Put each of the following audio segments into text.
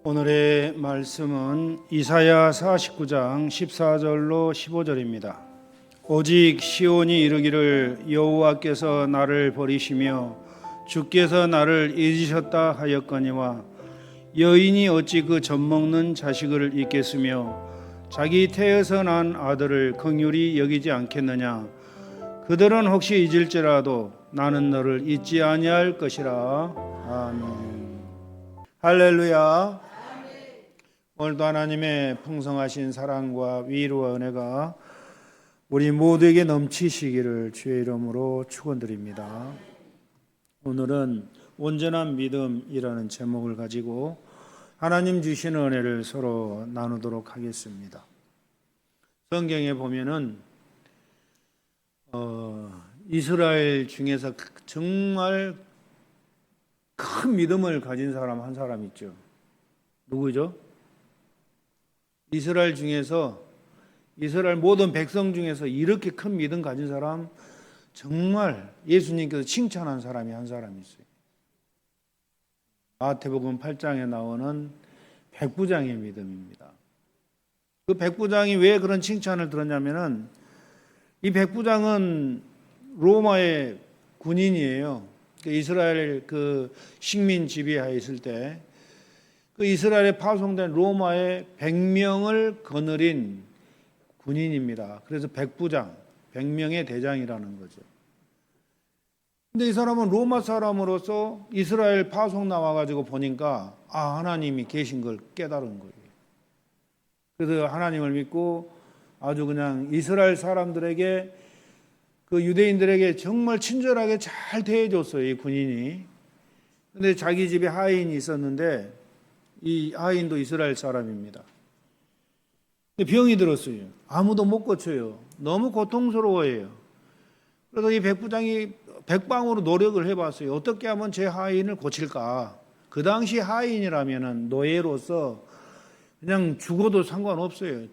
오늘의 말씀은 이사야 49장 14절로 15절입니다. 오직 시온이 이르기를 여호와께서 나를 버리시며 주께서 나를 잊으셨다 하였거니와 여인이 어찌 그 젖먹는 자식을 잊겠으며 자기 태에서 난 아들을 긍휼히 여기지 않겠느냐. 그들은 혹시 잊을지라도 나는 너를 잊지 아니할 것이라. 아멘. 할렐루야. 오늘도 하나님의 풍성하신 사랑과 위로와 은혜가 우리 모두에게 넘치시기를 주의 이름으로 축원드립니다. 오늘은 온전한 믿음이라는 제목을 가지고 하나님 주시는 은혜를 서로 나누도록 하겠습니다. 성경에 보면은 이스라엘 중에서 정말 큰 믿음을 가진 사람 한 사람 있죠. 누구죠? 이스라엘 중에서, 이스라엘 모든 백성 중에서 이렇게 큰 믿음 가진 사람, 정말 예수님께서 칭찬한 사람이 한 사람이 있어요. 마태복음 8장에 나오는 백부장의 믿음입니다. 그 백부장이 왜 그런 칭찬을 들었냐면은, 이 백부장은 로마의 군인이에요. 이스라엘 그 식민 지배하에 있을 때 그 이스라엘에 파송된 로마의 100명을 거느린 군인입니다. 그래서 백부장, 100명의 대장이라는 거죠. 근데 이 사람은 로마 사람으로서 이스라엘 파송 나와가지고 보니까 하나님이 계신 걸 깨달은 거예요. 그래서 하나님을 믿고 아주 그냥 이스라엘 사람들에게, 그 유대인들에게 정말 친절하게 잘 대해줬어요, 이 군인이. 근데 자기 집에 하인이 있었는데 이 하인도 이스라엘 사람입니다. 근데 병이 들었어요. 아무도 못 고쳐요. 너무 고통스러워해요. 그래서 이 백부장이 백방으로 노력을 해봤어요. 어떻게 하면 제 하인을 고칠까? 그 당시 하인이라면은 노예로서 그냥 죽어도 상관없어요.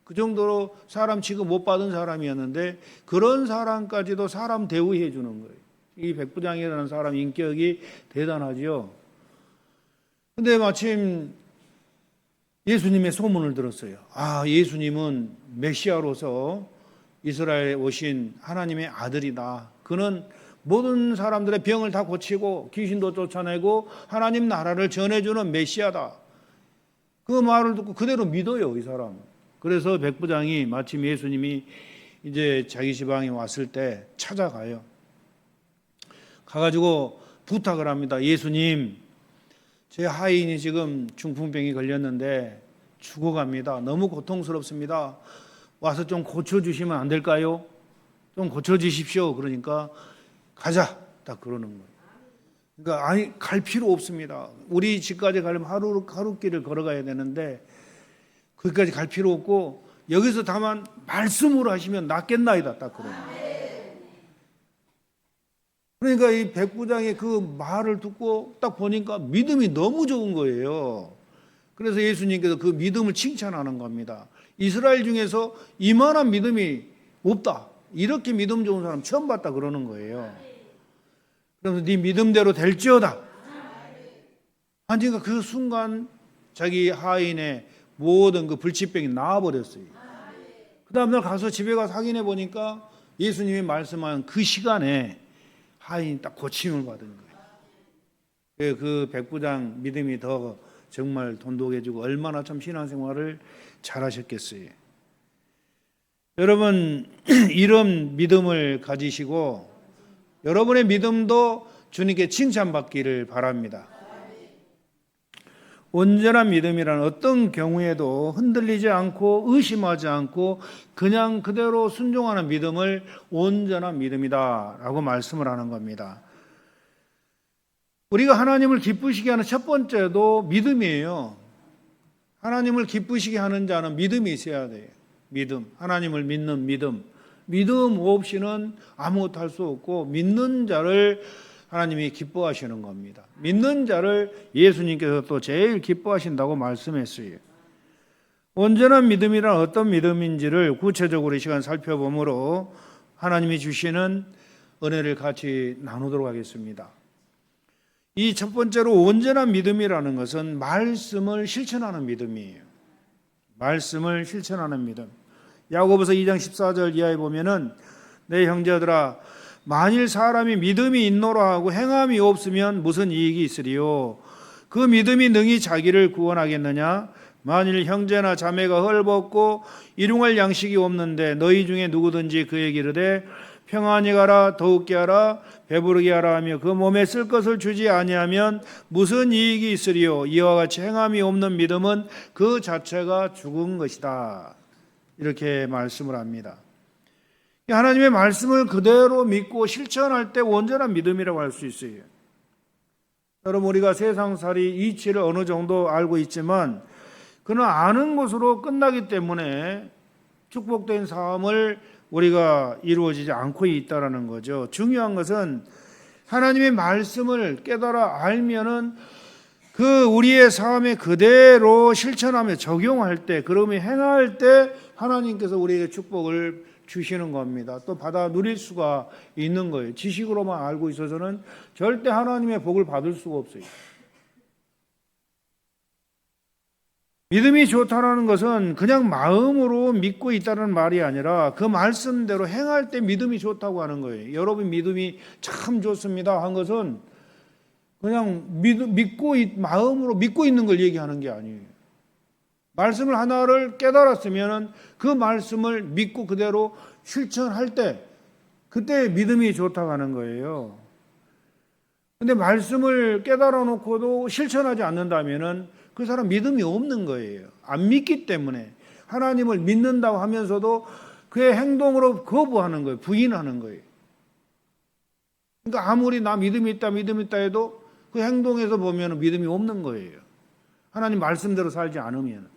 그 정도로 사람 취급 못 받은 사람이었는데 그런 사람까지도 사람 대우해 주는 거예요. 이 백부장이라는 사람 인격이 대단하죠. 근데 마침 예수님의 소문을 들었어요. 예수님은 메시아로서 이스라엘에 오신 하나님의 아들이다. 그는 모든 사람들의 병을 다 고치고 귀신도 쫓아내고 하나님 나라를 전해주는 메시아다. 그 말을 듣고 그대로 믿어요, 이 사람. 그래서 백부장이 마침 예수님이 이제 자기 지방에 왔을 때 찾아가요. 가가지고 부탁을 합니다. 예수님, 제 하인이 지금 중풍병이 걸렸는데 죽어갑니다. 너무 고통스럽습니다. 와서 좀 고쳐주시면 안 될까요? 좀 고쳐주십시오. 그러니까 가자. 딱 그러는 거예요. 그러니까 갈 필요 없습니다. 우리 집까지 가려면 하루 길을 걸어가야 되는데 거기까지 갈 필요 없고 여기서 다만 말씀으로 하시면 낫겠나이다. 딱 그러는 거예요. 그러니까 이 백부장의 그 말을 듣고 딱 보니까 믿음이 너무 좋은 거예요. 그래서 예수님께서 그 믿음을 칭찬하는 겁니다. 이스라엘 중에서 이만한 믿음이 없다. 이렇게 믿음 좋은 사람 처음 봤다 그러는 거예요. 그래서 네 믿음대로 될지어다. 하니까 그 순간 자기 하인의 모든 그 불치병이 나아버렸어요. 그 다음날 가서 집에 가서 확인해 보니까 예수님이 말씀한 그 시간에 하인이 딱 고침을 받은 거예요. 그 백부장 믿음이 더 정말 돈독해지고 얼마나 참 신앙생활을 잘하셨겠어요. 여러분, 이런 믿음을 가지시고 여러분의 믿음도 주님께 칭찬받기를 바랍니다. 온전한 믿음이란 어떤 경우에도 흔들리지 않고 의심하지 않고 그냥 그대로 순종하는 믿음을 온전한 믿음이다 라고 말씀을 하는 겁니다. 우리가 하나님을 기쁘시게 하는 첫 번째도 믿음이에요. 하나님을 기쁘시게 하는 자는 믿음이 있어야 돼요. 믿음, 하나님을 믿는 믿음. 믿음 없이는 아무것도 할 수 없고 믿는 자를 하나님이 기뻐하시는 겁니다. 믿는 자를 예수님께서 또 제일 기뻐하신다고 말씀했어요. 온전한 믿음이란 어떤 믿음인지를 구체적으로 이 시간 살펴보므로 하나님이 주시는 은혜를 같이 나누도록 하겠습니다. 이 첫 번째로 온전한 믿음이라는 것은 말씀을 실천하는 믿음이에요. 말씀을 실천하는 믿음. 야고보서 2장 14절 이하에 보면은 내 형제들아 만일 사람이 믿음이 있노라 하고 행함이 없으면 무슨 이익이 있으리요. 그 믿음이 능히 자기를 구원하겠느냐. 만일 형제나 자매가 헐벗고 일용할 양식이 없는데 너희 중에 누구든지 그에게 이르되 평안히 가라 더욱게 하라 배부르게 하라 하며 그 몸에 쓸 것을 주지 아니하면 무슨 이익이 있으리요. 이와 같이 행함이 없는 믿음은 그 자체가 죽은 것이다. 이렇게 말씀을 합니다. 하나님의 말씀을 그대로 믿고 실천할 때 온전한 믿음이라고 할 수 있어요. 여러분, 우리가 세상살이 이치를 어느 정도 알고 있지만 그는 아는 것으로 끝나기 때문에 축복된 삶을 우리가 이루어지지 않고 있다라는 거죠. 중요한 것은 하나님의 말씀을 깨달아 알면은 그 우리의 삶에 그대로 실천하며 적용할 때, 그러면 행할 때 하나님께서 우리에게 축복을 주시는 겁니다. 또 받아 누릴 수가 있는 거예요. 지식으로만 알고 있어서는 절대 하나님의 복을 받을 수가 없어요. 믿음이 좋다는 것은 그냥 마음으로 믿고 있다는 말이 아니라 그 말씀대로 행할 때 믿음이 좋다고 하는 거예요. 여러분 믿음이 참 좋습니다 한 것은 그냥 마음으로 믿고 있는 걸 얘기하는 게 아니에요. 말씀을 하나를 깨달았으면 그 말씀을 믿고 그대로 실천할 때 그때 믿음이 좋다고 하는 거예요. 근데 말씀을 깨달아 놓고도 실천하지 않는다면은 그 사람 믿음이 없는 거예요. 안 믿기 때문에 하나님을 믿는다고 하면서도 그의 행동으로 거부하는 거예요. 부인하는 거예요. 그러니까 아무리 나 믿음이 있다 해도 그 행동에서 보면 믿음이 없는 거예요. 하나님 말씀대로 살지 않으면.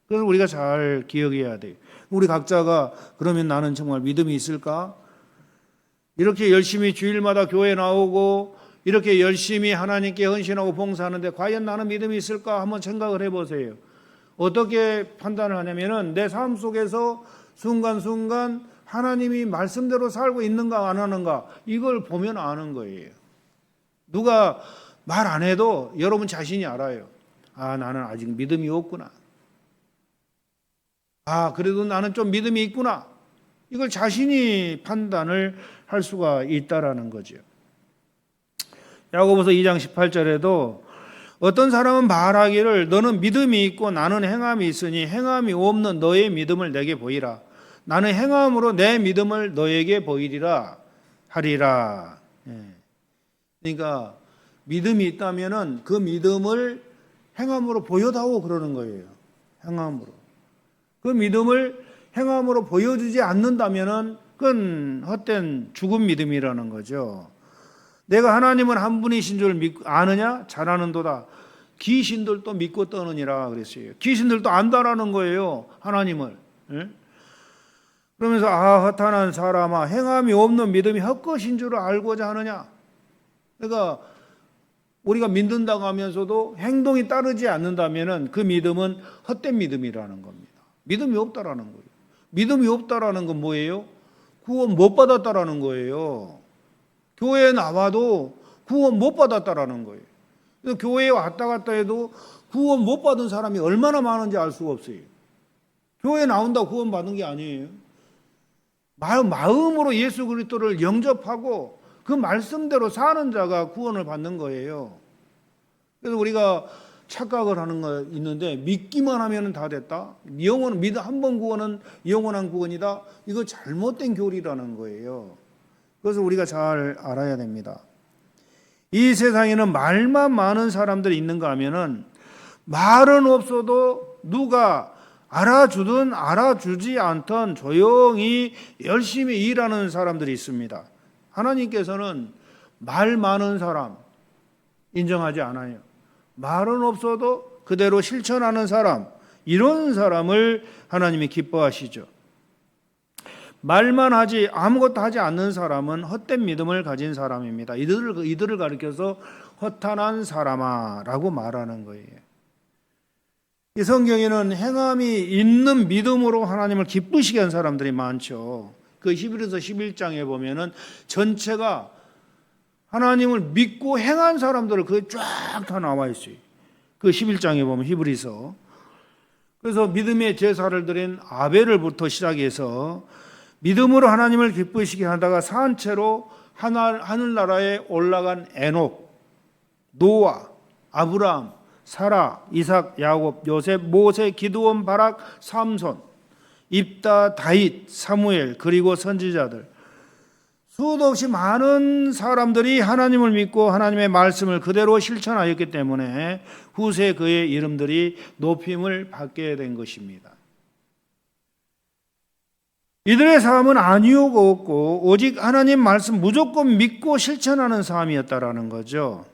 그래서 우리가 잘 기억해야 돼요. 우리 각자가 그러면 나는 정말 믿음이 있을까? 이렇게 열심히 주일마다 교회 나오고 이렇게 열심히 하나님께 헌신하고 봉사하는데 과연 나는 믿음이 있을까? 한번 생각을 해보세요. 어떻게 판단을 하냐면은 내 삶 속에서 순간순간 하나님이 말씀대로 살고 있는가 안 하는가 이걸 보면 아는 거예요. 누가 말 안 해도 여러분 자신이 알아요. 아, 나는 아직 믿음이 없구나. 아, 그래도 나는 좀 믿음이 있구나. 이걸 자신이 판단을 할 수가 있다라는 거죠. 야고보서 2장 18절에도 어떤 사람은 말하기를 너는 믿음이 있고 나는 행함이 있으니 행함이 없는 너의 믿음을 내게 보이라. 나는 행함으로 내 믿음을 너에게 보이리라 하리라. 그러니까 믿음이 있다면은 그 믿음을 행함으로 보여다오 그러는 거예요. 행함으로. 그 믿음을 행함으로 보여주지 않는다면은 그건 헛된 죽은 믿음이라는 거죠. 내가 하나님은 한 분이신 줄 아느냐? 잘 아는도다. 귀신들도 믿고 떠느니라 그랬어요. 귀신들도 안다라는 거예요. 하나님을. 그러면서 허탄한 사람아 행함이 없는 믿음이 헛것인 줄 알고자 하느냐? 그러니까 우리가 믿는다고 하면서도 행동이 따르지 않는다면 그 믿음은 헛된 믿음이라는 겁니다. 믿음이 없다라는 거예요. 믿음이 없다라는 건 뭐예요? 구원 못 받았다라는 거예요. 교회에 나와도 구원 못 받았다라는 거예요. 교회에 왔다 갔다 해도 구원 못 받은 사람이 얼마나 많은지 알 수가 없어요. 교회에 나온다고 구원 받은 게 아니에요. 마음으로 예수 그리스도를 영접하고 그 말씀대로 사는 자가 구원을 받는 거예요. 그래서 우리가 착각을 하는 거 있는데 믿기만 하면 다 됐다. 한 번 구원은 영원한 구원이다. 이거 잘못된 교리라는 거예요. 그래서 우리가 잘 알아야 됩니다. 이 세상에는 말만 많은 사람들이 있는가 하면은 말은 없어도 누가 알아주든 알아주지 않든 조용히 열심히 일하는 사람들이 있습니다. 하나님께서는 말 많은 사람 인정하지 않아요. 말은 없어도 그대로 실천하는 사람, 이런 사람을 하나님이 기뻐하시죠. 말만 하지 아무것도 하지 않는 사람은 헛된 믿음을 가진 사람입니다. 이들을 가리켜서 허탄한 사람아라고 말하는 거예요. 이 성경에는 행함이 있는 믿음으로 하나님을 기쁘시게 한 사람들이 많죠. 그 히브리서 11장에 보면은 전체가 하나님을 믿고 행한 사람들을 그게 쫙 다 나와 있어요. 그 11장에 보면 히브리서. 그래서 믿음의 제사를 드린 아벨을부터 시작해서 믿음으로 하나님을 기쁘시게 하다가 산 채로 하늘나라에 올라간 에녹, 노아, 아브라함, 사라, 이삭, 야곱, 요셉, 모세, 기드온, 바락, 삼손, 입다, 다윗, 사무엘, 그리고 선지자들, 수도 없이 많은 사람들이 하나님을 믿고 하나님의 말씀을 그대로 실천하였기 때문에 후세 그의 이름들이 높임을 받게 된 것입니다. 이들의 삶은 안위호가 없고 오직 하나님 말씀 무조건 믿고 실천하는 삶이었다라는 거죠.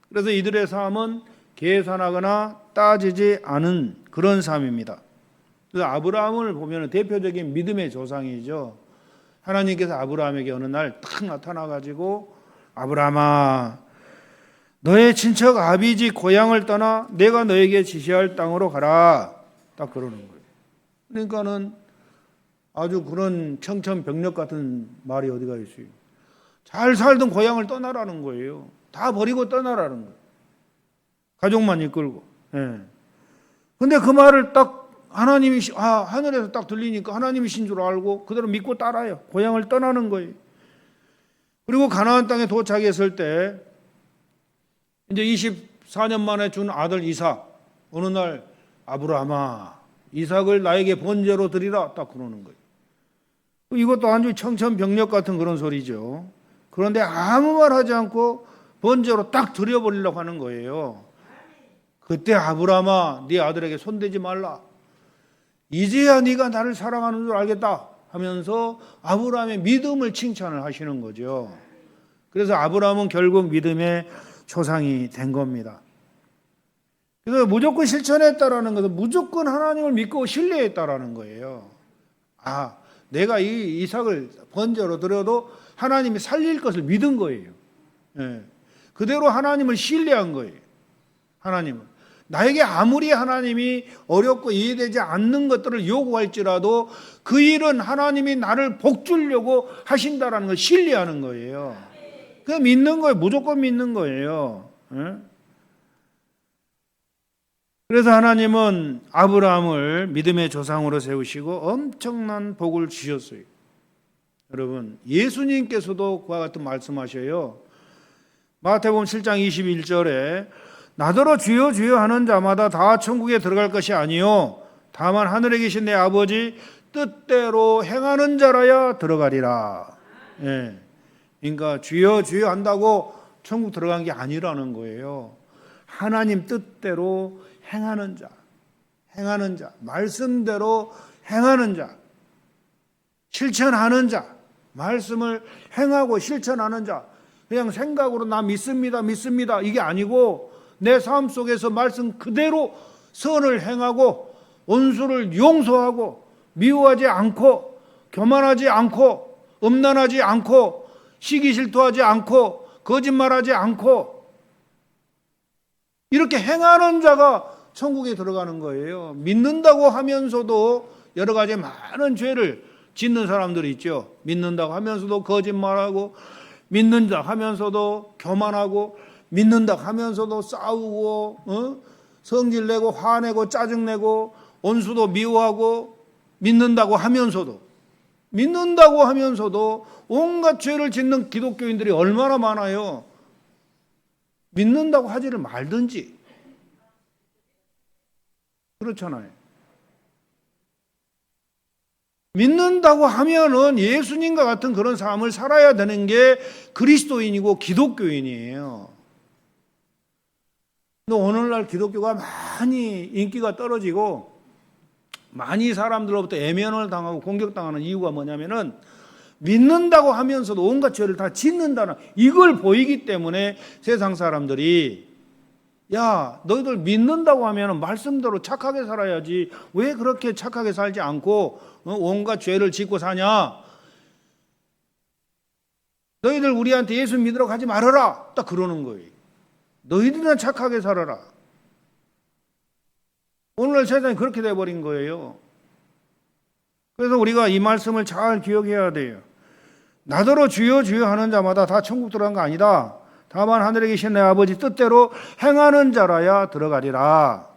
그래서 이들의 삶은 계산하거나 따지지 않은 그런 삶입니다. 그래서 아브라함을 보면 대표적인 믿음의 조상이죠. 하나님께서 아브라함에게 어느 날 딱 나타나가지고 아브라함아, 너의 친척 아비지 고향을 떠나 내가 너에게 지시할 땅으로 가라. 딱 그러는 거예요. 그러니까는 아주 그런 청천벽력 같은 말이 어디가 있어요. 잘 살던 고향을 떠나라는 거예요. 다 버리고 떠나라는 거예요. 가족만 이끌고. 예. 근데 그 말을 딱 하나님이 하늘에서 딱 들리니까 하나님이신 줄 알고 그대로 믿고 따라요. 고향을 떠나는 거예요. 그리고 가나안 땅에 도착했을 때 이제 24년 만에 준 아들 이삭, 어느 날 아브라함아, 이삭을 나에게 번제로 드리라 딱 그러는 거예요. 이것도 아주 청천벽력 같은 그런 소리죠. 그런데 아무 말 하지 않고 번제로 딱 드려버리려고 하는 거예요. 그때 아브라함아, 네 아들에게 손대지 말라. 이제야 네가 나를 사랑하는 줄 알겠다 하면서 아브라함의 믿음을 칭찬을 하시는 거죠. 그래서 아브라함은 결국 믿음의 조상이 된 겁니다. 그래서 무조건 실천했다라는 것은 무조건 하나님을 믿고 신뢰했다라는 거예요. 내가 이 이삭을 번제로 드려도 하나님이 살릴 것을 믿은 거예요. 예. 그대로 하나님을 신뢰한 거예요. 하나님을. 나에게 아무리 하나님이 어렵고 이해되지 않는 것들을 요구할지라도 그 일은 하나님이 나를 복주려고 하신다라는 걸 신뢰하는 거예요. 그냥 믿는 거예요. 무조건 믿는 거예요. 예? 그래서 하나님은 아브라함을 믿음의 조상으로 세우시고 엄청난 복을 주셨어요. 여러분, 예수님께서도 그와 같은 말씀하셔요. 마태복음 7장 21절에 나더러 주여 주여 하는 자마다 다 천국에 들어갈 것이 아니요 다만 하늘에 계신 내 아버지 뜻대로 행하는 자라야 들어가리라. 예. 그러니까 주여 주여 한다고 천국 들어간 게 아니라는 거예요. 하나님 뜻대로 행하는 자, 말씀대로 행하는 자, 실천하는 자, 말씀을 행하고 실천하는 자, 그냥 생각으로 나 믿습니다 이게 아니고 내 삶 속에서 말씀 그대로 선을 행하고 원수를 용서하고 미워하지 않고 교만하지 않고 음란하지 않고 시기 질투하지 않고 거짓말하지 않고 이렇게 행하는 자가 천국에 들어가는 거예요. 믿는다고 하면서도 여러 가지 많은 죄를 짓는 사람들이 있죠. 믿는다고 하면서도 거짓말하고 믿는다 하면서도 교만하고 믿는다 하면서도 싸우고 성질내고 화내고 짜증내고 원수도 미워하고 믿는다고 하면서도 온갖 죄를 짓는 기독교인들이 얼마나 많아요. 믿는다고 하지를 말든지. 그렇잖아요. 믿는다고 하면은 예수님과 같은 그런 삶을 살아야 되는 게 그리스도인이고 기독교인이에요. 근데 오늘날 기독교가 많이 인기가 떨어지고 많이 사람들로부터 애면을 당하고 공격당하는 이유가 뭐냐면은 믿는다고 하면서도 온갖 죄를 다 짓는다는 이걸 보이기 때문에 세상 사람들이 야, 너희들 믿는다고 하면 말씀대로 착하게 살아야지 왜 그렇게 착하게 살지 않고 온갖 죄를 짓고 사냐? 너희들 우리한테 예수 믿으라고 하지 말아라. 딱 그러는 거예요. 너희들은 착하게 살아라. 오늘날 세상이 그렇게 돼버린 거예요. 그래서 우리가 이 말씀을 잘 기억해야 돼요. 나더러 주여 주여 하는 자마다 다 천국 들어간 거 아니다. 다만 하늘에 계신 내 아버지 뜻대로 행하는 자라야 들어가리라.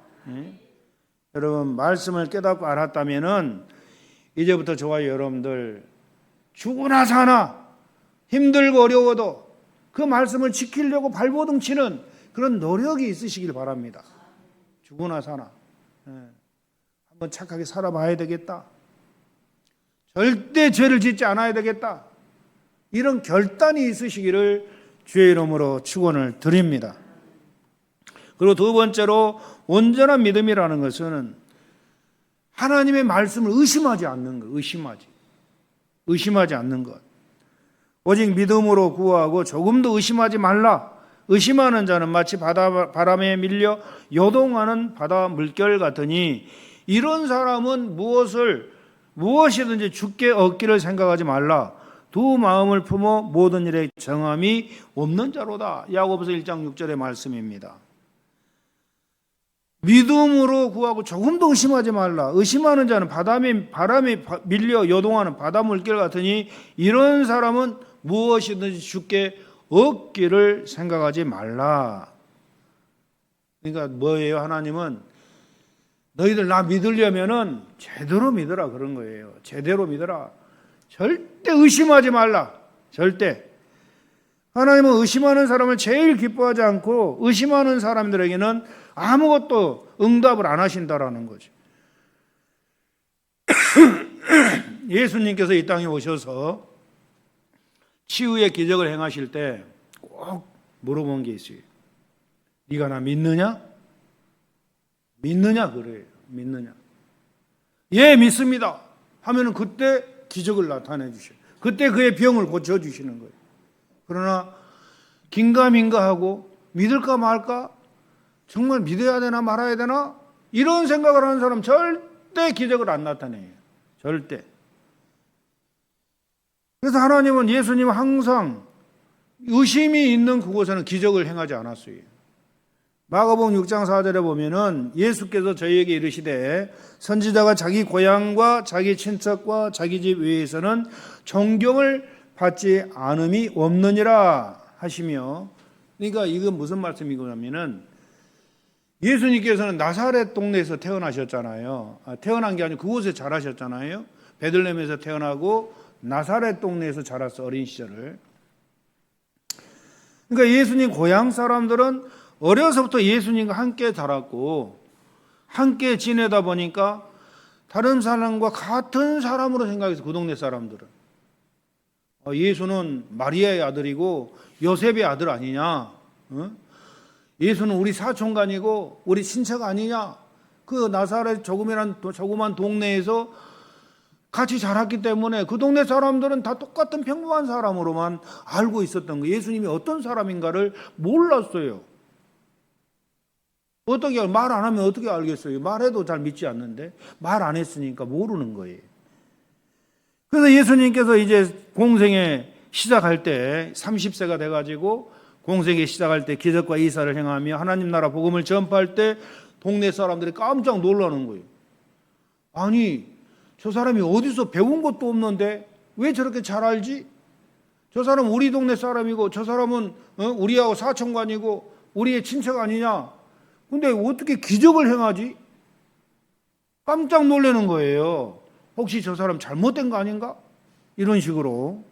여러분, 말씀을 깨닫고 알았다면은 이제부터 저와 여러분들 죽으나 사나 힘들고 어려워도 그 말씀을 지키려고 발버둥 치는 그런 노력이 있으시길 바랍니다. 죽으나 사나 한번 착하게 살아봐야 되겠다. 절대 죄를 짓지 않아야 되겠다. 이런 결단이 있으시기를 주의 이름으로 축원을 드립니다. 그리고 두 번째로 온전한 믿음이라는 것은 하나님의 말씀을 의심하지 않는 것. 의심하지 않는 것. 오직 믿음으로 구하고 조금도 의심하지 말라. 의심하는 자는 마치 바람에 밀려 요동하는 바다 물결 같으니 이런 사람은 무엇이든지 주께 얻기를 생각하지 말라. 두 마음을 품어 모든 일에 정함이 없는 자로다. 야고보서 1장 6절의 말씀입니다. 믿음으로 구하고 조금도 의심하지 말라. 의심하는 자는 바람에 밀려 요동하는 바다 물결 같으니 이런 사람은 무엇이든지 주께 얻기를 생각하지 말라. 그러니까 뭐예요? 하나님은 너희들 나 믿으려면은 제대로 믿으라 그런 거예요. 제대로 믿으라. 절대 의심하지 말라. 절대. 하나님은 의심하는 사람을 제일 기뻐하지 않고 의심하는 사람들에게는 아무것도 응답을 안 하신다라는 거죠. 예수님께서 이 땅에 오셔서 치유의 기적을 행하실 때 꼭 물어본 게 있어요. 네가 나 믿느냐? 믿느냐 그래요. 믿느냐? 예, 믿습니다. 하면은 그때 기적을 나타내 주셔요. 그때 그의 병을 고쳐 주시는 거예요. 그러나 긴가민가하고 믿을까 말까? 정말 믿어야 되나 말아야 되나? 이런 생각을 하는 사람 절대 기적을 안 나타내요. 절대. 그래서 하나님은 예수님은 항상 의심이 있는 그곳에는 기적을 행하지 않았어요. 마가복음 6장 4절에 보면은 예수께서 저희에게 이르시되 선지자가 자기 고향과 자기 친척과 자기 집 외에서는 존경을 받지 않음이 없느니라 하시며, 그러니까 이건 무슨 말씀이냐면은 예수님께서는 나사렛 동네에서 태어나셨잖아요. 태어난 게 아니고 그곳에 자라셨잖아요. 베들레헴에서 태어나고 나사렛 동네에서 자랐어, 어린 시절을. 그러니까 예수님 고향 사람들은 어려서부터 예수님과 함께 자랐고 함께 지내다 보니까 다른 사람과 같은 사람으로 생각해서 그 동네 사람들은 예수는 마리아의 아들이고 요셉의 아들 아니냐? 예수는 우리 사촌간이고 우리 친척 아니냐? 그 나사렛 조그만 동네에서 같이 자랐기 때문에 그 동네 사람들은 다 똑같은 평범한 사람으로만 알고 있었던 거예요. 예수님이 어떤 사람인가를 몰랐어요. 어떻게 말 안 하면 어떻게 알겠어요? 말해도 잘 믿지 않는데 말 안 했으니까 모르는 거예요. 그래서 예수님께서 이제 공생에 시작할 때 30세가 돼가지고 공생에 시작할 때 기적과 이사를 행하며 하나님 나라 복음을 전파할 때 동네 사람들이 깜짝 놀라는 거예요. 아니 저 사람이 어디서 배운 것도 없는데 왜 저렇게 잘 알지? 저 사람은 우리 동네 사람이고 저 사람은 우리하고 사촌간이고 우리의 친척 아니냐? 근데 어떻게 기적을 행하지? 깜짝 놀라는 거예요. 혹시 저 사람 잘못된 거 아닌가? 이런 식으로.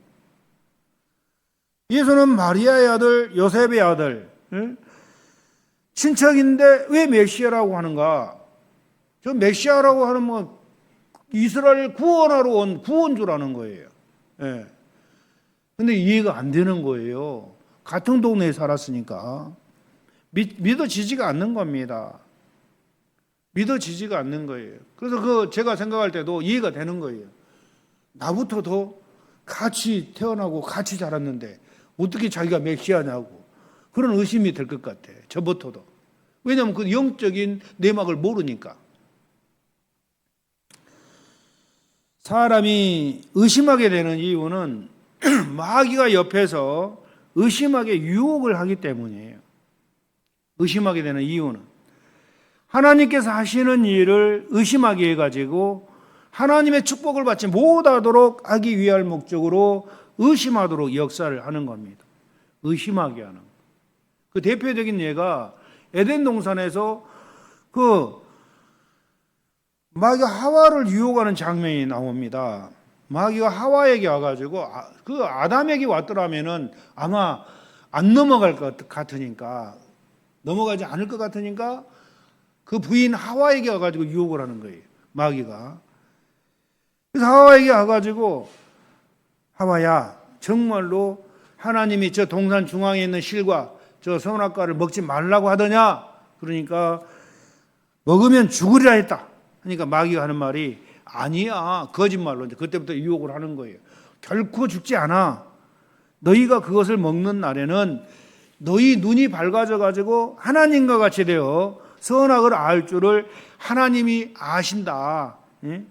예수는 마리아의 아들, 요셉의 아들, 친척인데 왜 메시아라고 하는가? 저 메시아라고 하는 뭐 이스라엘 구원하러 온 구원주라는 거예요. 예. 근데 이해가 안 되는 거예요. 같은 동네에 살았으니까. 믿어지지가 않는 겁니다. 믿어지지가 않는 거예요. 그래서 제가 생각할 때도 이해가 되는 거예요. 나부터도 같이 태어나고 같이 자랐는데 어떻게 자기가 메시아냐고 그런 의심이 들 것 같아. 저부터도. 왜냐하면 그 영적인 내막을 모르니까. 사람이 의심하게 되는 이유는 마귀가 옆에서 의심하게 유혹을 하기 때문이에요. 의심하게 되는 이유는 하나님께서 하시는 일을 의심하게 해가지고 하나님의 축복을 받지 못하도록 하기 위할 목적으로 의심하도록 역사를 하는 겁니다. 의심하게 하는. 그 대표적인 예가 에덴 동산에서 그 마귀가 하와를 유혹하는 장면이 나옵니다. 마귀가 하와에게 와가지고 그 아담에게 왔더라면은 아마 안 넘어갈 것 같으니까, 넘어가지 않을 것 같으니까 그 부인 하와에게 와가지고 유혹을 하는 거예요, 마귀가. 그래서 하와에게 와가지고, 하와야, 정말로 하나님이 저 동산 중앙에 있는 실과 저 선악과를 먹지 말라고 하더냐? 그러니까 먹으면 죽으리라 했다. 그러니까 마귀가 하는 말이 아니야, 거짓말로. 이제 그때부터 유혹을 하는 거예요. 결코 죽지 않아. 너희가 그것을 먹는 날에는 너희 눈이 밝아져 가지고 하나님과 같이 되어 선악을 알 줄을 하나님이 아신다. 예?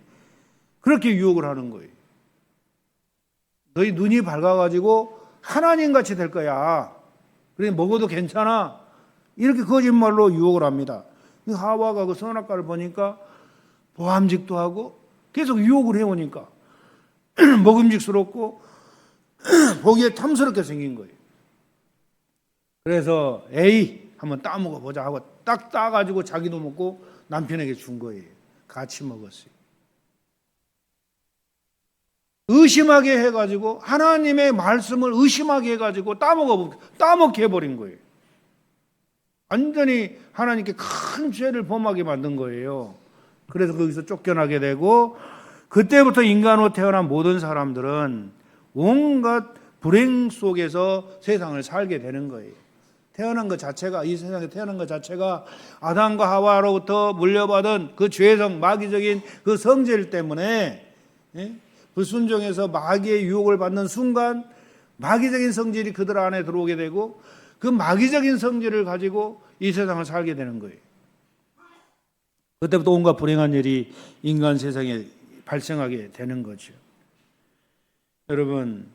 그렇게 유혹을 하는 거예요. 너희 눈이 밝아 가지고 하나님 같이 될 거야. 그래 먹어도 괜찮아. 이렇게 거짓말로 유혹을 합니다. 하와가 그 선악과를 보니까 보암직도 하고 계속 유혹을 해오니까 먹음직스럽고 보기에 탐스럽게 생긴 거예요. 그래서 에이 한번 따먹어 보자 하고 딱 따가지고 자기도 먹고 남편에게 준 거예요. 같이 먹었어요. 의심하게 해가지고 하나님의 말씀을 의심하게 해가지고 따먹게 해버린 거예요. 완전히 하나님께 큰 죄를 범하게 만든 거예요. 그래서 거기서 쫓겨나게 되고, 그때부터 인간으로 태어난 모든 사람들은 온갖 불행 속에서 세상을 살게 되는 거예요. 태어난 것 자체가, 이 세상에 태어난 것 자체가 아담과 하와로부터 물려받은 그 죄성, 마귀적인 그 성질 때문에, 불순종해서 마귀의 유혹을 받는 순간 마귀적인 성질이 그들 안에 들어오게 되고, 그 마귀적인 성질을 가지고 이 세상을 살게 되는 거예요. 그때부터 온갖 불행한 일이 인간 세상에 발생하게 되는 거죠. 여러분,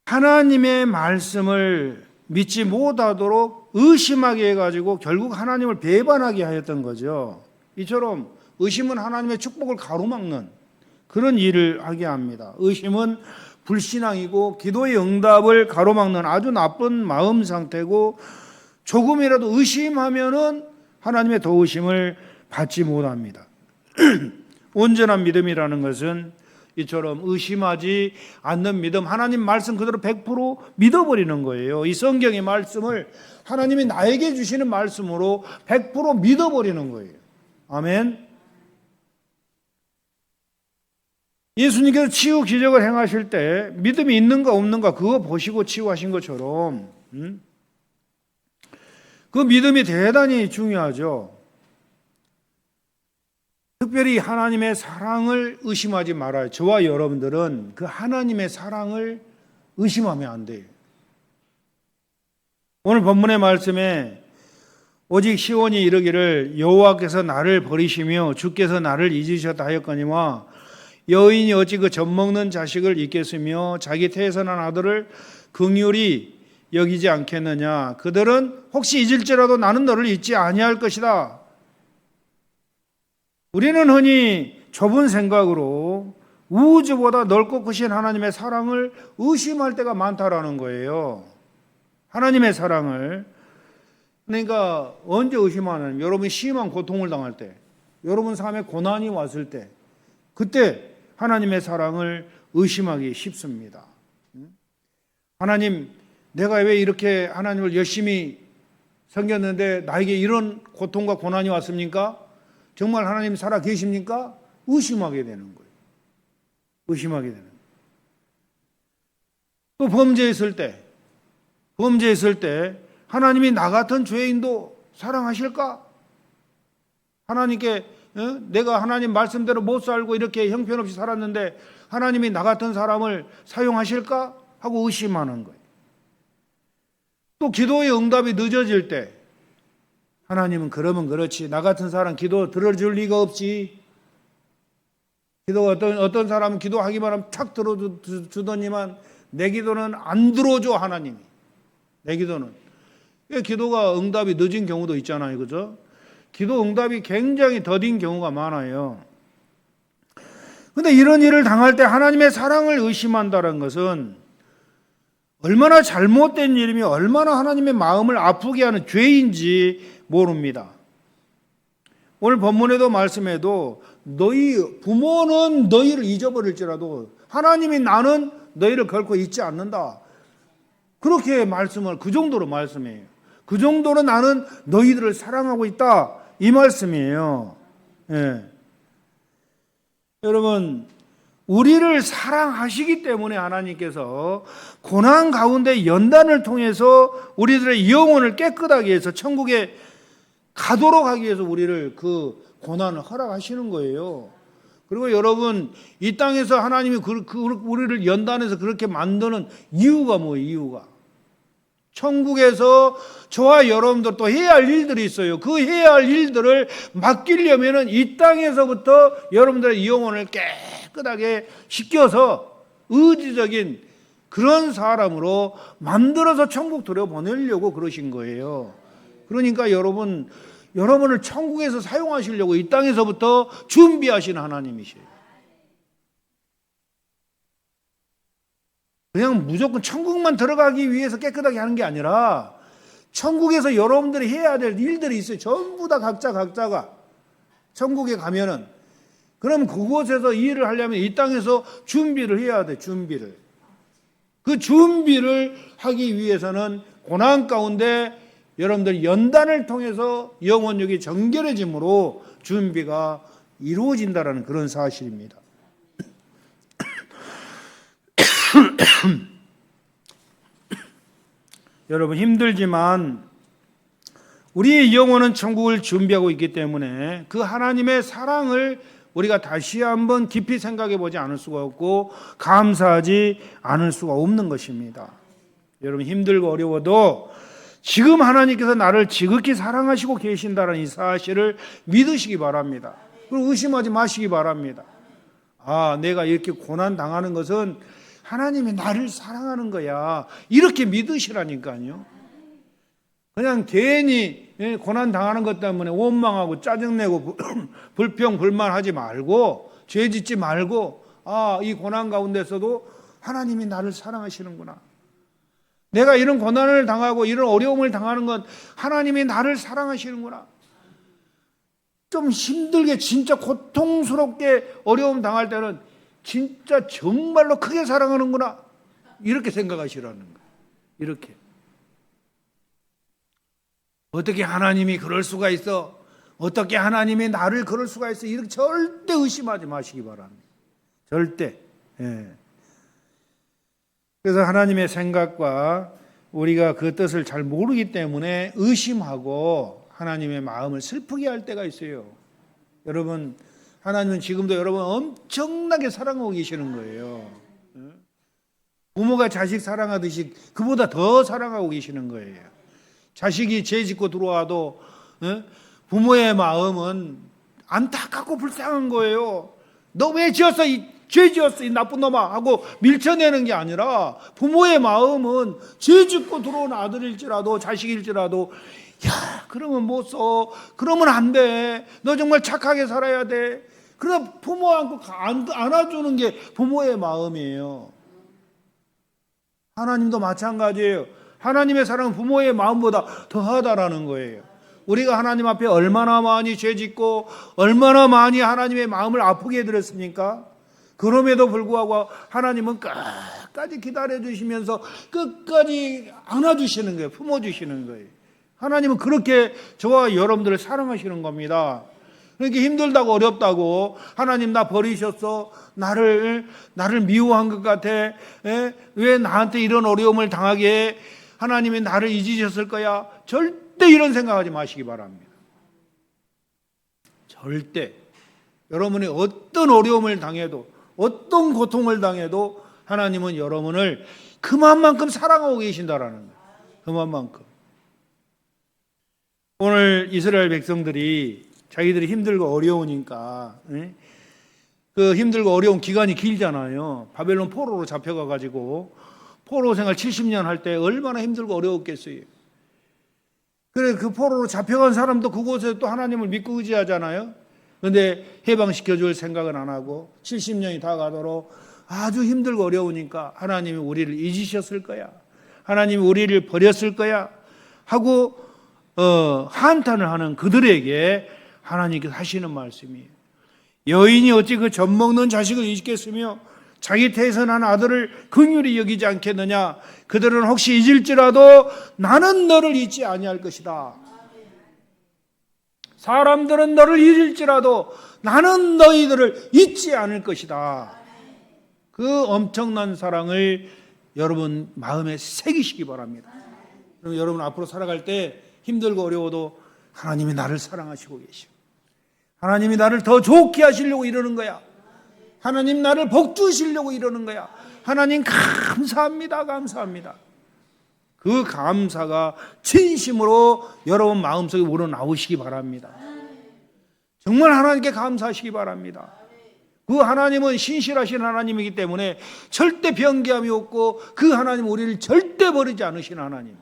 하나님의 말씀을 믿지 못하도록 의심하게 해가지고 결국 하나님을 배반하게 하였던 거죠. 이처럼 의심은 하나님의 축복을 가로막는 그런 일을 하게 합니다. 의심은 불신앙이고 기도의 응답을 가로막는 아주 나쁜 마음 상태고, 조금이라도 의심하면은 하나님의 도우심을 받지 못합니다. 온전한 믿음이라는 것은 이처럼 의심하지 않는 믿음, 하나님 말씀 그대로 100% 믿어버리는 거예요. 이 성경의 말씀을 하나님이 나에게 주시는 말씀으로 100% 믿어버리는 거예요. 아멘. 예수님께서 치유 기적을 행하실 때 믿음이 있는가 없는가 그거 보시고 치유하신 것처럼 그 믿음이 대단히 중요하죠. 특별히 하나님의 사랑을 의심하지 말아요. 저와 여러분들은 그 하나님의 사랑을 의심하면 안 돼요. 오늘 본문의 말씀에 오직 시온이 이르기를 여호와께서 나를 버리시며 주께서 나를 잊으셨다 하였거니와 여인이 어찌 그 젖먹는 자식을 잊겠으며 자기 태에서 난 아들을 긍휼히 여기지 않겠느냐. 그들은 혹시 잊을지라도 나는 너를 잊지 아니할 것이다. 우리는 흔히 좁은 생각으로 우주보다 넓고 크신 하나님의 사랑을 의심할 때가 많다라는 거예요. 하나님의 사랑을. 그러니까 언제 의심하냐면 여러분이 심한 고통을 당할 때, 여러분 삶에 고난이 왔을 때, 그때 하나님의 사랑을 의심하기 쉽습니다. 하나님, 내가 왜 이렇게 하나님을 열심히 섬겼는데 나에게 이런 고통과 고난이 왔습니까? 정말 하나님 살아 계십니까? 의심하게 되는 거예요. 의심하게 되는 거예요. 또 범죄했을 때 하나님이 나 같은 죄인도 사랑하실까? 하나님께 내가 하나님 말씀대로 못 살고 이렇게 형편없이 살았는데 하나님이 나 같은 사람을 사용하실까? 하고 의심하는 거예요. 또 기도의 응답이 늦어질 때 하나님은 그러면 그렇지, 나 같은 사람 기도 들어줄 리가 없지. 기도가 어떤 사람은 기도하기만 하면 탁 들어주더니만 내 기도는 안 들어줘. 하나님이 내 기도는. 기도가 응답이 늦은 경우도 있잖아요, 그죠? 기도 응답이 굉장히 더딘 경우가 많아요. 그런데 이런 일을 당할 때 하나님의 사랑을 의심한다는 것은 얼마나 잘못된 일이며 얼마나 하나님의 마음을 아프게 하는 죄인지 모릅니다. 오늘 본문에도 말씀해도 너희 부모는 너희를 잊어버릴지라도 하나님이 나는 너희를 결코 잊지 않는다. 그렇게 말씀을 그 정도로 말씀해요. 그 정도로 나는 너희들을 사랑하고 있다. 이 말씀이에요. 예. 여러분, 우리를 사랑하시기 때문에 하나님께서 고난 가운데 연단을 통해서 우리들의 영혼을 깨끗하게 해서 천국에 가도록 하기 위해서 우리를 그 고난을 허락하시는 거예요. 그리고 여러분, 이 땅에서 하나님이 우리를 연단해서 그렇게 만드는 이유가 뭐예요? 이유가 천국에서 저와 여러분들 또 해야 할 일들이 있어요. 그 해야 할 일들을 맡기려면은 이 땅에서부터 여러분들의 영혼을 깨끗하게 씻겨서 의지적인 그런 사람으로 만들어서 천국 들여보내려고 그러신 거예요. 그러니까 여러분을 천국에서 사용하시려고 이 땅에서부터 준비하신 하나님이세요. 그냥 무조건 천국만 들어가기 위해서 깨끗하게 하는 게 아니라 천국에서 여러분들이 해야 될 일들이 있어요. 전부 다 각자가 천국에 가면은 그럼 그곳에서 일을 하려면 이 땅에서 준비를 해야 돼. 준비를. 그 준비를 하기 위해서는 고난 가운데 여러분들 연단을 통해서 영혼력이 정결해짐으로 준비가 이루어진다라는 그런 사실입니다. 여러분, 힘들지만 우리의 영혼은 천국을 준비하고 있기 때문에 그 하나님의 사랑을 우리가 다시 한번 깊이 생각해 보지 않을 수가 없고 감사하지 않을 수가 없는 것입니다. 여러분, 힘들고 어려워도 지금 하나님께서 나를 지극히 사랑하시고 계신다는 이 사실을 믿으시기 바랍니다. 그리고 의심하지 마시기 바랍니다. 내가 이렇게 고난 당하는 것은 하나님이 나를 사랑하는 거야. 이렇게 믿으시라니까요. 그냥 괜히 고난 당하는 것 때문에 원망하고 짜증내고 불평 불만하지 말고 죄 짓지 말고 이 고난 가운데서도 하나님이 나를 사랑하시는구나. 내가 이런 고난을 당하고 이런 어려움을 당하는 건 하나님이 나를 사랑하시는구나. 좀 힘들게 진짜 고통스럽게 어려움 당할 때는 진짜 정말로 크게 사랑하는구나. 이렇게 생각하시라는 거예요. 이렇게. 어떻게 하나님이 그럴 수가 있어? 어떻게 하나님이 나를 그럴 수가 있어? 이렇게 절대 의심하지 마시기 바랍니다. 절대. 예. 그래서 하나님의 생각과 우리가 그 뜻을 잘 모르기 때문에 의심하고 하나님의 마음을 슬프게 할 때가 있어요. 여러분, 하나님은 지금도 여러분 엄청나게 사랑하고 계시는 거예요. 부모가 자식 사랑하듯이 그보다 더 사랑하고 계시는 거예요. 자식이 죄 짓고 들어와도 부모의 마음은 안타깝고 불쌍한 거예요. 너 왜 지었어? 죄 지었어 이 나쁜 놈아 하고 밀쳐내는 게 아니라 부모의 마음은 죄 짓고 들어온 아들일지라도 자식일지라도 그러면 못 써. 그러면 안 돼. 너 정말 착하게 살아야 돼. 그러나 부모 안아주는 게 부모의 마음이에요. 하나님도 마찬가지예요. 하나님의 사랑은 부모의 마음보다 더하다라는 거예요. 우리가 하나님 앞에 얼마나 많이 죄 짓고 얼마나 많이 하나님의 마음을 아프게 해드렸습니까? 그럼에도 불구하고 하나님은 끝까지 기다려주시면서 끝까지 안아주시는 거예요. 품어주시는 거예요. 하나님은 그렇게 저와 여러분들을 사랑하시는 겁니다. 그렇게 힘들다고 어렵다고 하나님 나 버리셨어? 나를 미워한 것 같아? 왜 나한테 이런 어려움을 당하게 해? 하나님이 나를 잊으셨을 거야? 절대 이런 생각하지 마시기 바랍니다. 절대. 여러분이 어떤 어려움을 당해도 어떤 고통을 당해도 하나님은 여러분을 그만큼 사랑하고 계신다라는 거예요. 그만큼. 오늘 이스라엘 백성들이 자기들이 힘들고 어려우니까 그 힘들고 어려운 기간이 길잖아요. 바벨론 포로로 잡혀가 가지고 포로 생활 70년 할 때 얼마나 힘들고 어려웠겠어요. 그래 그 포로로 잡혀간 사람도 그곳에 또 하나님을 믿고 의지하잖아요. 그런데 해방시켜줄 생각은 안 하고 70년이 다 가도록 아주 힘들고 어려우니까 하나님이 우리를 잊으셨을 거야. 하나님이 우리를 버렸을 거야 하고 한탄을 하는 그들에게 하나님께서 하시는 말씀이에요. 여인이 어찌 그 젖먹는 자식을 잊겠으며 자기 태선한 아들을 긍휼히 여기지 않겠느냐. 그들은 혹시 잊을지라도 나는 너를 잊지 아니할 것이다. 사람들은 너를 잊을지라도 나는 너희들을 잊지 않을 것이다. 그 엄청난 사랑을 여러분 마음에 새기시기 바랍니다. 여러분 앞으로 살아갈 때 힘들고 어려워도 하나님이 나를 사랑하시고 계시오. 하나님이 나를 더 좋게 하시려고 이러는 거야. 하나님 나를 복 주시려고 이러는 거야. 하나님 감사합니다. 감사합니다. 그 감사가 진심으로 여러분 마음속에 우러나오시기 바랍니다. 정말 하나님께 감사하시기 바랍니다. 그 하나님은 신실하신 하나님이기 때문에 절대 변개함이 없고 그 하나님은 우리를 절대 버리지 않으신 하나님.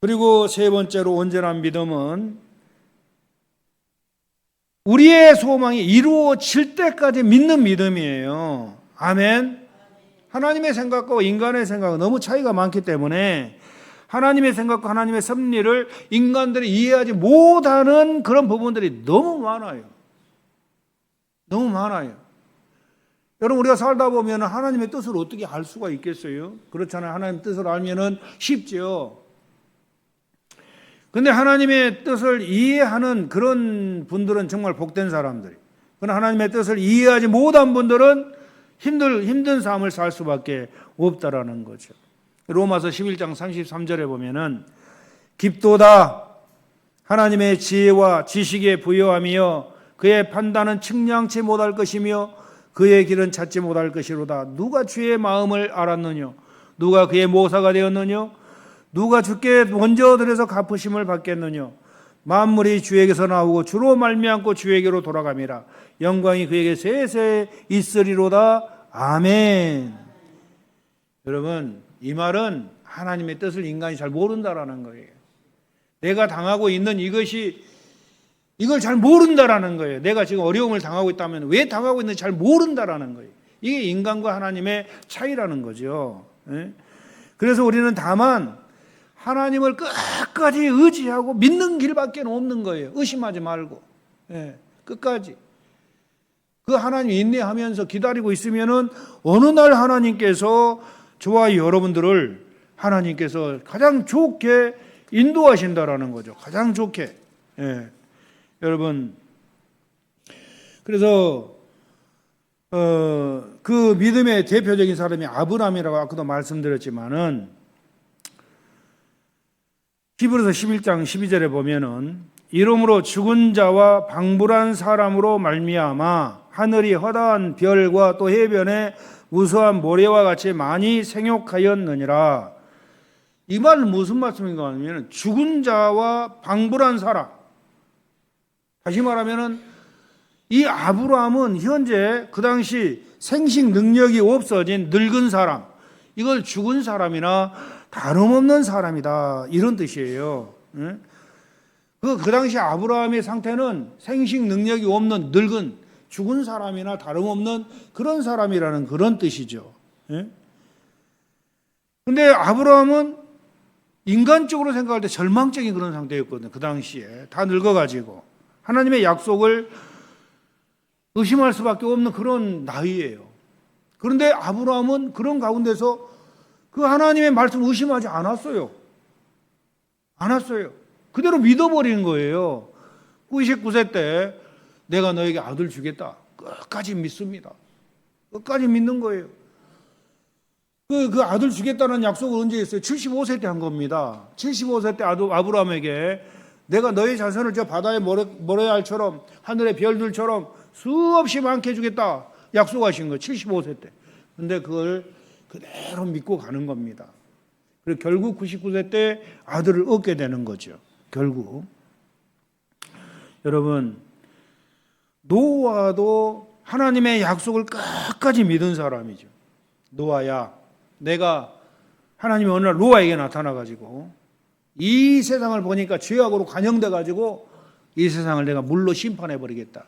그리고 세 번째로 온전한 믿음은 우리의 소망이 이루어질 때까지 믿는 믿음이에요. 아멘. 하나님의 생각과 인간의 생각은 너무 차이가 많기 때문에 하나님의 생각과 하나님의 섭리를 인간들이 이해하지 못하는 그런 부분들이 너무 많아요. 너무 많아요. 여러분 우리가 살다 보면 하나님의 뜻을 어떻게 알 수가 있겠어요? 그렇잖아요. 하나님의 뜻을 알면은 쉽죠. 근데 하나님의 뜻을 이해하는 그런 분들은 정말 복된 사람들이에요. 그러나 하나님의 뜻을 이해하지 못한 분들은 힘든 삶을 살 수밖에 없다라는 거죠. 로마서 11장 33절에 보면은 깊도다 하나님의 지혜와 지식에 부여하며 그의 판단은 측량치 못할 것이며 그의 길은 찾지 못할 것이로다. 누가 주의 마음을 알았느냐? 누가 그의 모사가 되었느냐? 누가 주께 먼저 들여서 갚으심을 받겠느냐? 만물이 주에게서 나오고 주로 말미암고 주에게로 돌아감이라. 영광이 그에게 세세 있으리로다. 아멘. 여러분 이 말은 하나님의 뜻을 인간이 잘 모른다라는 거예요. 내가 당하고 있는 이걸 잘 모른다라는 거예요. 내가 지금 어려움을 당하고 있다면 왜 당하고 있는지 잘 모른다라는 거예요. 이게 인간과 하나님의 차이라는 거죠. 그래서 우리는 다만 하나님을 끝까지 의지하고 믿는 길밖에 없는 거예요. 의심하지 말고 끝까지 그 하나님 인내하면서 기다리고 있으면은 어느 날 하나님께서 저와 여러분들을 하나님께서 가장 좋게 인도하신다라는 거죠. 가장 좋게. 여러분 그래서 그 믿음의 대표적인 사람이 아브라함이라고 아까도 말씀드렸지만은 히브리서 11장 12절에 보면은 이러므로 죽은 자와 방불한 사람으로 말미암아 하늘이 허다한 별과 또 해변에 무수한 모래와 같이 많이 생육하였느니라. 이 말은 무슨 말씀인가 하면 죽은 자와 방불한 사람. 다시 말하면은 이 아브라함은 현재 그 당시 생식 능력이 없어진 늙은 사람, 이걸 죽은 사람이나 다름없는 사람이다 이런 뜻이에요. 그 당시 아브라함의 상태는 생식 능력이 없는 늙은 죽은 사람이나 다름없는 그런 사람이라는 그런 뜻이죠. 그런데 아브라함은 인간적으로 생각할 때 절망적인 그런 상태였거든요. 그 당시에 다 늙어가지고 하나님의 약속을 의심할 수밖에 없는 그런 나이예요. 그런데 아브라함은 그런 가운데서 그 하나님의 말씀을 의심하지 않았어요. 그대로 믿어버리는 거예요. 99세 때 내가 너에게 아들 주겠다. 끝까지 믿습니다. 끝까지 믿는 거예요. 그 아들 주겠다는 약속을 언제 했어요? 75세 때 한 겁니다. 75세 때 아브라함에게 내가 너의 자손을 저 바다의 모래알처럼 하늘의 별들처럼 수없이 많게 해주겠다 약속하신 거예요. 75세 때. 그런데 그걸 그대로 믿고 가는 겁니다. 그리고 결국 99세 때 아들을 얻게 되는 거죠. 결국 여러분 노아도 하나님의 약속을 끝까지 믿은 사람이죠. 노아야, 내가 하나님이 어느 날 노아에게 나타나가지고 이 세상을 보니까 죄악으로 관영돼가지고 이 세상을 내가 물로 심판해버리겠다.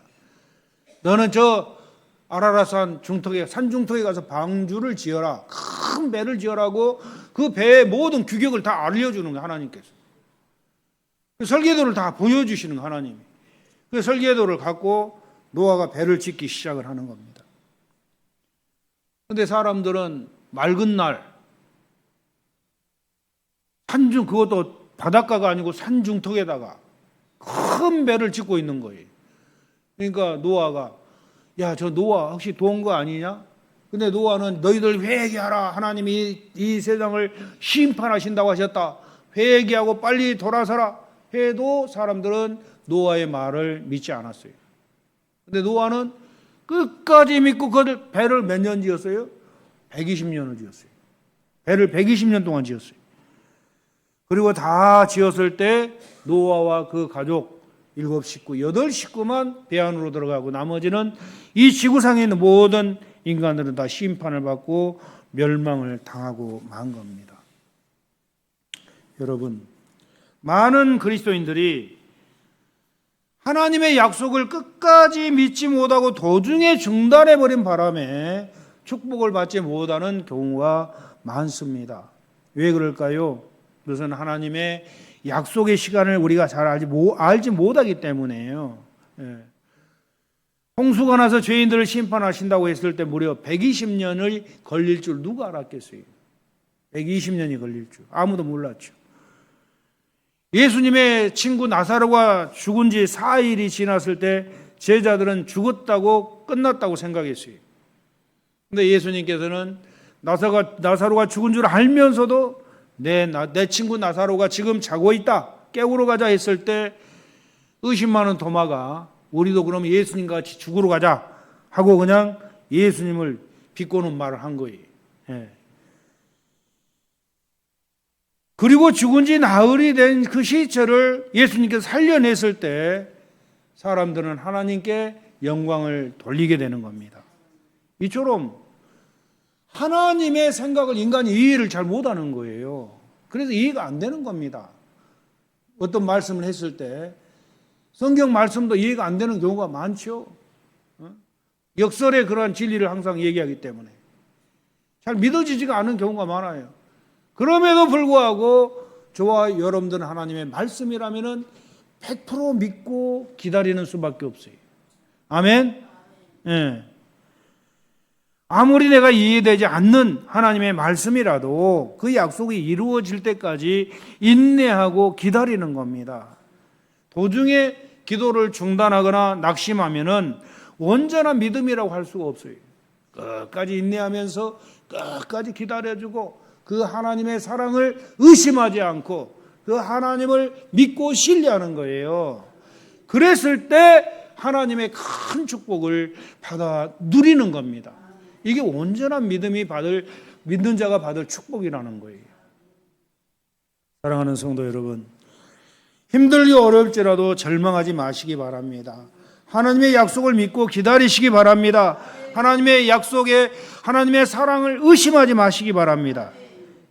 너는 저 아라라산 중턱에 산중턱에 가서 방주를 지어라. 큰 배를 지어라고 그 배의 모든 규격을 다 알려주는 거예요. 하나님께서. 그 설계도를 다 보여주시는 거예요. 하나님이. 그 설계도를 갖고 노아가 배를 짓기 시작을 하는 겁니다. 그런데 사람들은 맑은 날 산중, 그것도 바닷가가 아니고 산중턱에다가 큰 배를 짓고 있는 거예요. 그러니까 노아가, 야, 저 노아 혹시 도운 거 아니냐? 근데 노아는 너희들 회개하라. 하나님이 이 세상을 심판하신다고 하셨다. 회개하고 빨리 돌아서라 해도 사람들은 노아의 말을 믿지 않았어요. 근데 노아는 끝까지 믿고 그 배를 몇 년 지었어요? 120년을 지었어요. 배를 120년 동안 지었어요. 그리고 다 지었을 때 노아와 그 가족 7식구, 8식구만 배 안으로 들어가고 나머지는 이 지구상에 있는 모든 인간들은 다 심판을 받고 멸망을 당하고 만 겁니다. 여러분, 많은 그리스도인들이 하나님의 약속을 끝까지 믿지 못하고 도중에 중단해버린 바람에 축복을 받지 못하는 경우가 많습니다. 왜 그럴까요? 그것은 하나님의 약속의 시간을 우리가 잘 알지 못하기 때문에요. 홍수가 나서 죄인들을 심판하신다고 했을 때 무려 120년을 걸릴 줄 누가 알았겠어요? 120년이 걸릴 줄 아무도 몰랐죠. 예수님의 친구 나사로가 죽은 지 4일이 지났을 때 제자들은 죽었다고 끝났다고 생각했어요. 근데 예수님께서는 나사로가 죽은 줄 알면서도 내 친구 나사로가 지금 자고 있다. 깨우러 가자 했을 때 의심 많은 도마가 우리도 그럼 예수님과 같이 죽으러 가자 하고 그냥 예수님을 비꼬는 말을 한 거예요. 그리고 죽은 지 나흘이 된 그 시체를 예수님께서 살려냈을 때 사람들은 하나님께 영광을 돌리게 되는 겁니다. 이처럼 하나님의 생각을 인간이 이해를 잘 못하는 거예요. 그래서 이해가 안 되는 겁니다. 어떤 말씀을 했을 때 성경 말씀도 이해가 안 되는 경우가 많죠. 역설의 그러한 진리를 항상 얘기하기 때문에 잘 믿어지지가 않은 경우가 많아요. 그럼에도 불구하고 저와 여러분들은 하나님의 말씀이라면 100% 믿고 기다리는 수밖에 없어요. 아멘? 예. 아무리 내가 이해되지 않는 하나님의 말씀이라도 그 약속이 이루어질 때까지 인내하고 기다리는 겁니다. 도중에 기도를 중단하거나 낙심하면은 온전한 믿음이라고 할 수가 없어요. 끝까지 인내하면서 끝까지 기다려주고 그 하나님의 사랑을 의심하지 않고 그 하나님을 믿고 신뢰하는 거예요. 그랬을 때 하나님의 큰 축복을 받아 누리는 겁니다. 이게 온전한 믿는 자가 받을 축복이라는 거예요. 사랑하는 성도 여러분, 힘들기 어렵지라도 절망하지 마시기 바랍니다. 하나님의 약속을 믿고 기다리시기 바랍니다. 하나님의 약속에 하나님의 사랑을 의심하지 마시기 바랍니다.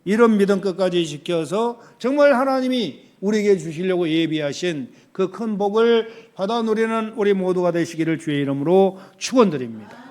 이런 믿음 끝까지 지켜서 정말 하나님이 우리에게 주시려고 예비하신 그 큰 복을 받아 누리는 우리 모두가 되시기를 주의 이름으로 축원드립니다.